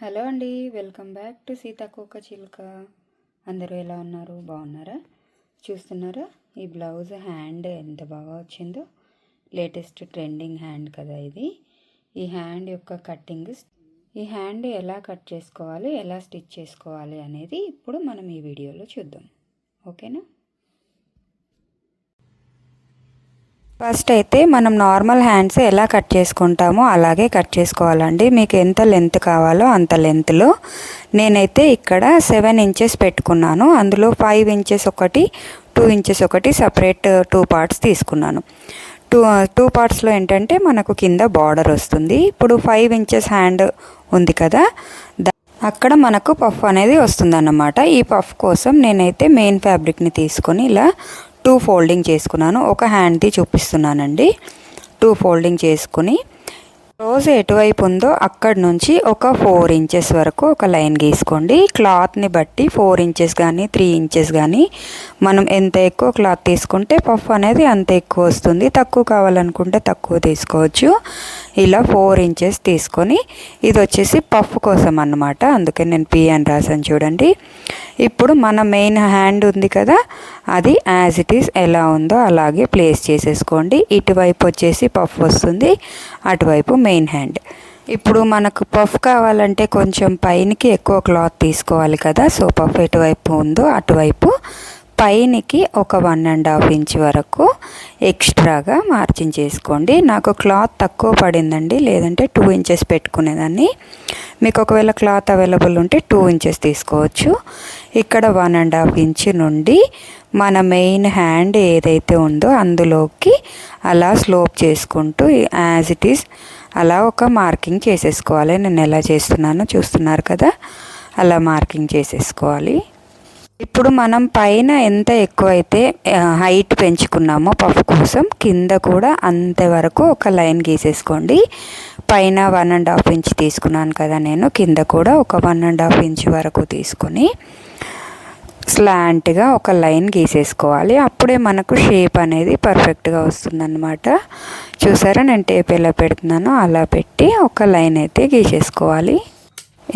Hello అండి, welcome back to సీతాకోక చిలుక. అందరూ ఎలా ఉన్నారు? బాగున్నారా? చూస్తున్నారా ఈ బ్లౌజ్ హ్యాండ్ ఎంత బాగా వచ్చిందో. లేటెస్ట్ ట్రెండింగ్ హ్యాండ్ కదా ఇది. ఈ హ్యాండ్ యొక్క కట్టింగ్, ఈ హ్యాండ్ ఎలా కట్ చేసుకోవాలి, ఎలా స్టిచ్ చేసుకోవాలి అనేది ఇప్పుడు మనం ఈ వీడియోలో చూద్దాం. ఓకేనా? ఫస్ట్ అయితే మనం నార్మల్ హ్యాండ్స్ ఎలా కట్ చేసుకుంటామో అలాగే కట్ చేసుకోవాలండి. మీకు ఎంత లెంత్ కావాలో అంత లెంత్లో నేనైతే ఇక్కడ 7 ఇంచెస్ పెట్టుకున్నాను. అందులో 5 ఇంచెస్ ఒకటి, 2 ఇంచెస్ ఒకటి సపరేట్ 2 పార్ట్స్ తీసుకున్నాను. టూ పార్ట్స్లో ఏంటంటే మనకు కింద బార్డర్ వస్తుంది. ఇప్పుడు 5 ఇంచెస్ హ్యాండ్ ఉంది కదా, అక్కడ మనకు పఫ్ అనేది వస్తుందన్నమాట. ఈ పఫ్ కోసం నేనైతే మెయిన్ ఫ్యాబ్రిక్ని తీసుకొని ఇలా 2 ఫోల్డింగ్ చేసుకున్నాను. ఒక హ్యాండ్ది చూపిస్తున్నానండి. 2 ఫోల్డింగ్ చేసుకుని రోజు ఎటువైపు ఉందో అక్కడి నుంచి ఒక 4 ఇంచెస్ వరకు ఒక లైన్ గీసుకోండి. క్లాత్ని బట్టి 4 ఇంచెస్ కానీ 3 ఇంచెస్ కానీ మనం ఎంత ఎక్కువ క్లాత్ తీసుకుంటే పఫ్ అనేది అంత ఎక్కువ వస్తుంది. తక్కువ కావాలనుకుంటే తక్కువ తీసుకోవచ్చు. ఇలా 4 ఇంచెస్ తీసుకొని, ఇది వచ్చేసి పఫ్ కోసం అన్నమాట, అందుకే నేను పి అని రాసాను చూడండి. ఇప్పుడు మన మెయిన్ హ్యాండ్ ఉంది కదా, అది యాజ్ ఇట్ ఈస్ ఎలా ఉందో అలాగే ప్లేస్ చేసేసుకోండి. ఇటువైపు వచ్చేసి పఫ్ వస్తుంది, అటువైపు మెయిన్ హ్యాండ్. ఇప్పుడు మనకు పఫ్ కావాలంటే కొంచెం పైనకి ఎక్కువ క్లాత్ తీసుకోవాలి కదా. సో పఫ్ ఎటువైపు ఉందో అటువైపు పైనకి ఒక 1.5 ఇంచ్ వరకు ఎక్స్ట్రాగా మార్జిన్ చేసుకోండి. నాకు క్లాత్ తక్కువ పడిందండి, లేదంటే 2 ఇంచెస్ పెట్టుకునేదాన్ని. మీకు ఒకవేళ క్లాత్ అవైలబుల్ ఉంటే 2 ఇంచెస్ తీసుకోవచ్చు. ఇక్కడ 1.5 ఇంచ్ నుండి మన మెయిన్ హ్యాండ్ ఏదైతే ఉందో అందులోకి అలా స్లోప్ చేసుకుంటూ యాజ్ ఇట్ ఈస్ అలా ఒక మార్కింగ్ చేసేసుకోవాలి. నేను ఎలా చేస్తున్నానో చూస్తున్నారు కదా, అలా మార్కింగ్ చేసేసుకోవాలి. ఇప్పుడు మనం పైన ఎంత ఎక్కువైతే హైట్ పెంచుకున్నామో పఫ్ కోసం, కింద కూడా అంతవరకు ఒక లైన్ గీసేసుకోండి. పైన 1.5 ఇంచ్ తీసుకున్నాను కదా నేను, కింద కూడా ఒక 1.5 ఇంచ్ వరకు తీసుకొని స్లాంట్గా ఒక లైన్ గీసేసుకోవాలి. అప్పుడే మనకు షేప్ అనేది పర్ఫెక్ట్గా వస్తుందన్నమాట. చూసారా, నేను టేప్ ఎలా పెడుతున్నానో అలా పెట్టి ఒక లైన్ అయితే గీసేసుకోవాలి.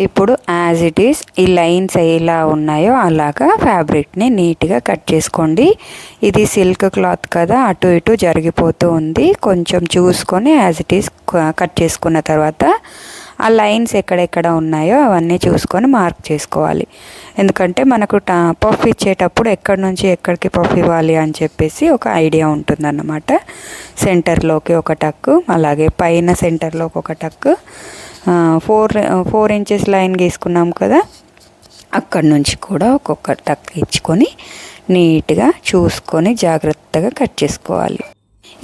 ఇప్పుడు యాజ్ ఇట్ ఈస్ ఈ లైన్స్ ఎలా ఉన్నాయో అలాగా ఫ్యాబ్రిక్ని నీట్గా కట్ చేసుకోండి. ఇది సిల్క్ క్లాత్ కదా, అటు ఇటు జరిగిపోతూ ఉంది. కొంచెం చూసుకొని యాజ్ ఇట్ ఈస్ కట్ చేసుకున్న తర్వాత ఆ లైన్స్ ఎక్కడెక్కడ ఉన్నాయో అవన్నీ చూసుకొని మార్క్ చేసుకోవాలి. ఎందుకంటే మనకు పఫ్ ఇచ్చేటప్పుడు ఎక్కడి నుంచి ఎక్కడికి పఫ్ ఇవ్వాలి అని చెప్పేసి ఒక ఐడియా ఉంటుందన్నమాట. సెంటర్లోకి ఒక టక్కు, అలాగే పైన సెంటర్లోకి ఒక టక్కు, 4 ఇంచెస్ లైన్ గీసుకున్నాం కదా, అక్కడి నుంచి కూడా ఒక్కొక్క టక్ ఇచ్చుకొని నీట్గా చూసుకొని జాగ్రత్తగా కట్ చేసుకోవాలి.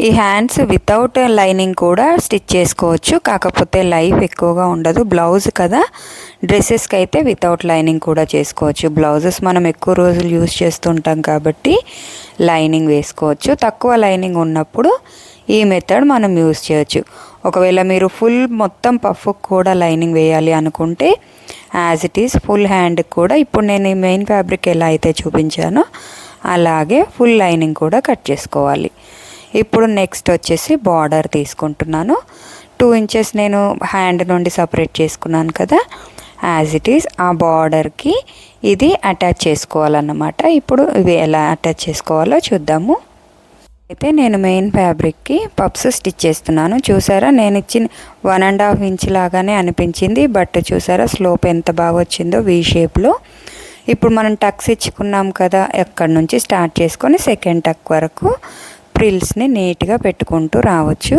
ఈ హ్యాండ్స్ వితౌట్ లైనింగ్ కూడా స్టిచ్ చేసుకోవచ్చు, కాకపోతే లైఫ్ ఎక్కువగా ఉండదు. బ్లౌజ్ కదా, డ్రెస్సెస్కి అయితే వితౌట్ లైనింగ్ కూడా చేసుకోవచ్చు. బ్లౌజెస్ మనం ఎక్కువ రోజులు యూజ్ చేస్తుంటాం కాబట్టి లైనింగ్ వేసుకోవచ్చు. తక్కువ లైనింగ్ ఉన్నప్పుడు ఈ మెథడ్ మనం యూజ్ చేయొచ్చు. ఒకవేళ మీరు ఫుల్ మొత్తం పఫ్ కూడా లైనింగ్ వేయాలి అనుకుంటే as it is full hand కూడా ఇప్పుడు నేను ఈ మెయిన్ ఫ్యాబ్రిక్ ఎలా అయితే చూపించానో అలాగే ఫుల్ లైనింగ్ కూడా కట్ చేసుకోవాలి. ఇప్పుడు నెక్స్ట్ వచ్చేసి బార్డర్ తీసుకుంటున్నాను. 2 ఇంచెస్ నేను హ్యాండ్ నుండి సపరేట్ చేసుకున్నాను కదా, యాజ్ ఇట్ ఈస్ ఆ బార్డర్కి ఇది అటాచ్ చేసుకోవాలన్నమాట. ఇప్పుడు ఇవి ఎలా అటాచ్ చేసుకోవాలో చూద్దాము. అయితే నేను మెయిన్ ఫ్యాబ్రిక్కి పప్స్ స్టిచ్ చేస్తున్నాను. చూసారా, నేను ఇచ్చిన 1.5 ఇంచ్ లాగానే అనిపించింది, బట్ చూసారా స్లోప్ ఎంత బాగా వచ్చిందో వీ షేప్లో. ఇప్పుడు మనం టక్స్ ఇచ్చుకున్నాం కదా, ఎక్కడి నుంచి స్టార్ట్ చేసుకొని సెకండ్ టక్ వరకు ప్రిల్స్ని నీట్గా పెట్టుకుంటూ రావచ్చు.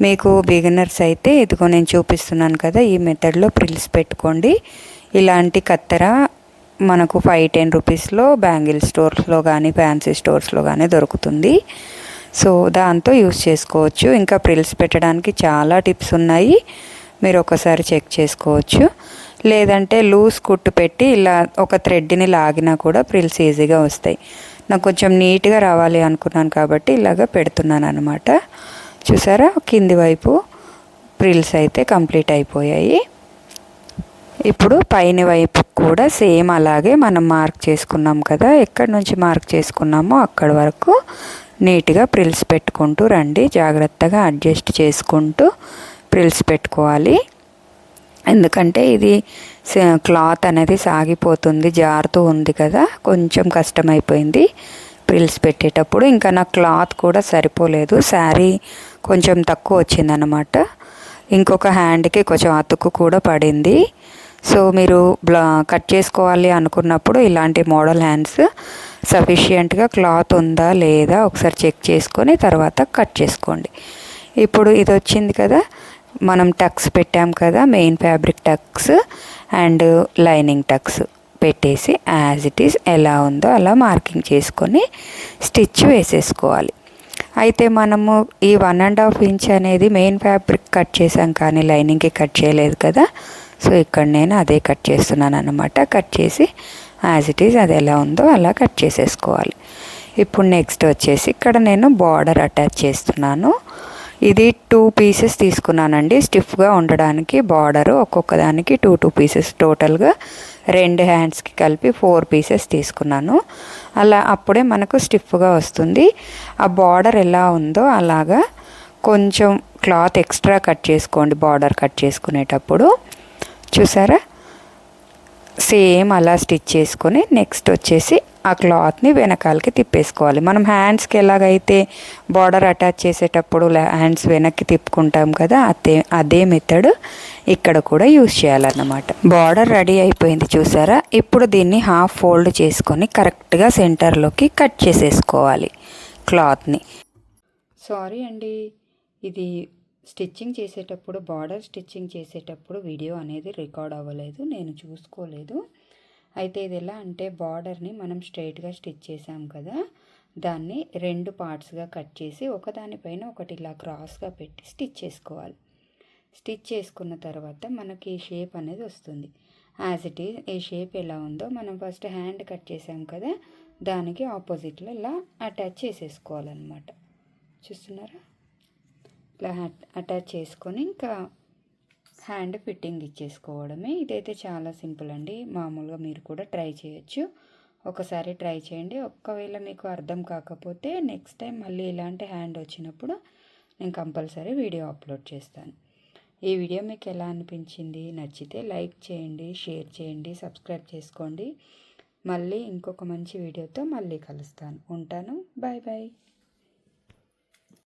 మీకు బిగినర్స్ అయితే ఇదిగో నేను చూపిస్తున్నాను కదా, ఈ మెథడ్లో ప్రిల్స్ పెట్టుకోండి. ఇలాంటి కత్తెర మనకు 5-10 రూపీస్లో బ్యాంగిల్ స్టోర్స్లో కానీ ఫ్యాన్సీ స్టోర్స్లో కానీ దొరుకుతుంది. సో దాంతో యూస్ చేసుకోవచ్చు. ఇంకా ప్రిల్స్ పెట్టడానికి చాలా టిప్స్ ఉన్నాయి, మీరు ఒకసారి చెక్ చేసుకోవచ్చు. లేదంటే లూజ్ కుట్టు పెట్టి ఇలా ఒక థ్రెడ్ని లాగినా కూడా ప్రిల్స్ ఈజీగా వస్తాయి. నాకు కొంచెం నీట్గా రావాలి అనుకున్నాను కాబట్టి ఇలాగ పెడుతున్నాను అనమాట. చూసారా, కింది వైపు ప్రిల్స్ అయితే కంప్లీట్ అయిపోయాయి. ఇప్పుడు పైన వైపు కూడా సేమ్ అలాగే మనం మార్క్ చేసుకున్నాం కదా, ఎక్కడి నుంచి మార్క్ చేసుకున్నామో అక్కడి వరకు నీట్గా ప్రిల్స్ పెట్టుకుంటూ రండి. జాగ్రత్తగా అడ్జస్ట్ చేసుకుంటూ ప్రిల్స్ పెట్టుకోవాలి. ఎందుకంటే ఇది క్లాత్ అనేది సాగిపోతుంది, జారుతూ ఉంది కదా, కొంచెం కష్టమైపోయింది ప్రిల్స్ పెట్టేటప్పుడు. ఇంకా నా క్లాత్ కూడా సరిపోలేదు, శారీ కొంచెం తక్కువ వచ్చిందనమాట. ఇంకొక హ్యాండ్కి కొంచెం అతుకు కూడా పడింది. సో మీరు కట్ చేసుకోవాలి అనుకున్నప్పుడు ఇలాంటి మోడల్ హ్యాండ్స్ సఫిషియెంట్గా క్లాత్ ఉందా లేదా ఒకసారి చెక్ చేసుకొని తర్వాత కట్ చేసుకోండి. ఇప్పుడు ఇది వచ్చింది కదా, మనం టక్స్ పెట్టాం కదా, main fabric tucks and lining tucks పెట్టేసి యాజ్ ఇట్ ఈస్ ఎలా ఉందో అలా మార్కింగ్ చేసుకొని స్టిచ్ వేసేసుకోవాలి. అయితే మనము ఈ 1.5 ఇంచ్ అనేది మెయిన్ ఫ్యాబ్రిక్ కట్ చేసాం కానీ లైనింగ్కి కట్ చేయలేదు కదా. సో ఇక్కడ నేను అదే కట్ చేస్తున్నాను అన్నమాట. కట్ చేసి యాజ్ ఇట్ ఈస్ అది ఎలా ఉందో అలా కట్ చేసేసుకోవాలి. ఇప్పుడు నెక్స్ట్ వచ్చేసి ఇక్కడ నేను బార్డర్ అటాచ్ చేస్తున్నాను. ఇది 2 పీసెస్ తీసుకున్నానండి స్టిఫ్గా ఉండడానికి. బార్డరు ఒక్కొక్క దానికి 2 పీసెస్, టోటల్గా 2 హ్యాండ్స్కి కలిపి 4 పీసెస్ తీసుకున్నాను. అలా అప్పుడే మనకు స్టిఫ్గా వస్తుంది. ఆ బార్డర్ ఎలా ఉందో అలాగా కొంచెం క్లాత్ ఎక్స్ట్రా కట్ చేసుకోండి బార్డర్ కట్ చేసుకునేటప్పుడు. చూసారా, సేమ్ అలా స్టిచ్ చేసుకొని నెక్స్ట్ వచ్చేసి ఆ క్లాత్ని వెనకాలకి తిప్పేసుకోవాలి. మనం హ్యాండ్స్కి ఎలాగైతే బార్డర్ అటాచ్ చేసేటప్పుడు హ్యాండ్స్ వెనక్కి తిప్పుకుంటాం కదా, అదే మెథడ్ ఇక్కడ కూడా యూజ్ చేయాలన్నమాట. బార్డర్ రెడీ అయిపోయింది చూసారా. ఇప్పుడు దీన్ని హాఫ్ ఫోల్డ్ చేసుకొని కరెక్ట్గా సెంటర్లోకి కట్ చేసేసుకోవాలి క్లాత్ని. సారీ అండి, ఇది స్టిచ్చింగ్ చేసేటప్పుడు, బార్డర్ స్టిచ్చింగ్ చేసేటప్పుడు వీడియో అనేది రికార్డ్ అవ్వలేదు, నేను చూసుకోలేదు. అయితే ఇది ఎలా అంటే బార్డర్ని మనం స్ట్రైట్గా స్టిచ్ చేసాం కదా, దాన్ని 2 పార్ట్స్గా కట్ చేసి ఒకదానిపైన ఒకటి ఇలా క్రాస్గా పెట్టి స్టిచ్ చేసుకోవాలి. స్టిచ్ చేసుకున్న తర్వాత మనకి ఈ షేప్ అనేది వస్తుంది. యాజ్ ఇట్ ఈజ్ ఈ షేప్ ఎలా ఉందో మనం ఫస్ట్ హ్యాండ్ కట్ చేసాం కదా, దానికి ఆపోజిట్లో ఇలా అటాచ్ చేసేసుకోవాలన్నమాట. చూస్తున్నారా, ఇట్లా అటాచ్ చేసుకొని ఇంకా హ్యాండ్ ఫిట్టింగ్ ఇచ్చేసుకోవడమే. ఇదైతే చాలా సింపుల్ అండి, మామూలుగా మీరు కూడా ట్రై చేయొచ్చు. ఒకసారి ట్రై చేయండి. ఒకవేళ మీకు అర్థం కాకపోతే నెక్స్ట్ టైం మళ్ళీ ఇలాంటి హ్యాండ్ వచ్చినప్పుడు నేను కంపల్సరీ వీడియో అప్లోడ్ చేస్తాను. ఈ వీడియో మీకు ఎలా అనిపించింది? నచ్చితే లైక్ చేయండి, షేర్ చేయండి, సబ్స్క్రైబ్ చేసుకోండి. మళ్ళీ ఇంకొక మంచి వీడియోతో మళ్ళీ కలుస్తాను. ఉంటాను. Bye bye.